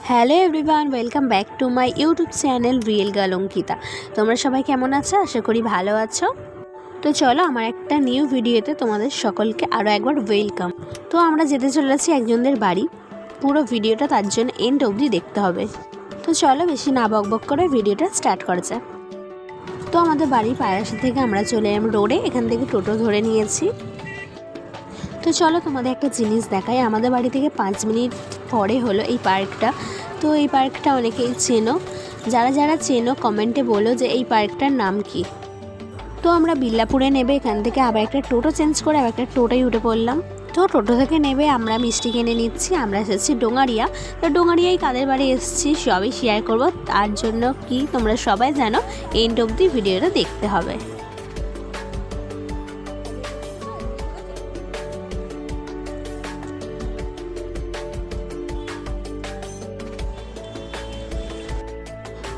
Hello everyone, welcome back to my YouTube channel real girl Ankita. তোমরা সবাই কেমন আছো? আশা করি ভালো আছো। তো চলো আমার একটা নিউ ভিডিওতে তোমাদের সকলকে আরও একবার ওয়েলকাম। তো আমরা যেতে চলেছি একজনদের বাড়ি, পুরো ভিডিওটা তার জন্য এন্ড অবধি দেখতে হবে। তো চলো বেশি না বকবক করে ভিডিওটা স্টার্ট করা যাক। তো আমাদের বাড়ির পায়রাশি থেকে আমরা চলে এলাম রোডে, এখান থেকে টোটো ধরে নিয়েছি। তো চলো তোমাদের একটা জিনিস দেখাই, আমাদের বাড়ি থেকে 5 মিনিট পরে হলো এই পার্কটা। তো এই পার্কটা অনেকেই চেনো, যারা যারা চেনো কমেন্টে বলো যে এই পার্কটার নাম কি। তো আমরা বিল্লাপুরে নেবে এখান থেকে আবার একটা টোটো চেঞ্জ করে আবার একটা টোটোয় উঠে পড়লাম। তো টোটো থেকে নেবে আমরা মিষ্টি কিনে নিচ্ছি। আমরা এসেছি ডোঙারিয়া। তো ডোঙারিয়ায় কাদের বাড়ি এসেছি সবই শেয়ার করব, তার জন্য কি তোমরা সবাই জানো এন্ড অবধি ভিডিওটা দেখতে হবে।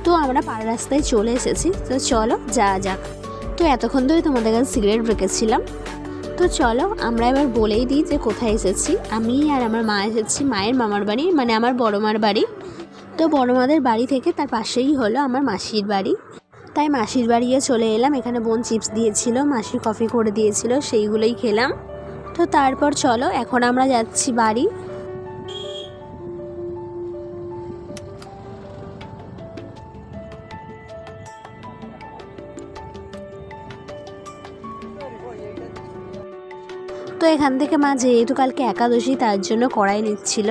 তো আমরা পাড় রাস্তায় চলে এসেছি, তো চলো যাওয়া যাক। তো এতক্ষণ ধরে তোমাদের কাছে সিগারেট রেখেছিলাম। তো চলো আমরা এবার বলেই দিই যে কোথায় এসেছি। আমি আর আমার মা এসেছি মায়ের মামার বাড়ি, মানে আমার বড় মার বাড়ি। তো বড় মাদের বাড়ি থেকে তার পাশেই হলো আমার মাসির বাড়ি, তাই মাসির বাড়িয়ে চলে এলাম। এখানে বোন চিপস দিয়েছিল, মাসি কফি করে দিয়েছিল, সেইগুলোই খেলাম। তো তারপর চলো এখন আমরা যাচ্ছি বাড়ি। তো এখান থেকে মা যেহেতু কালকে একাদশী তার জন্য কড়াই নিচ্ছিল।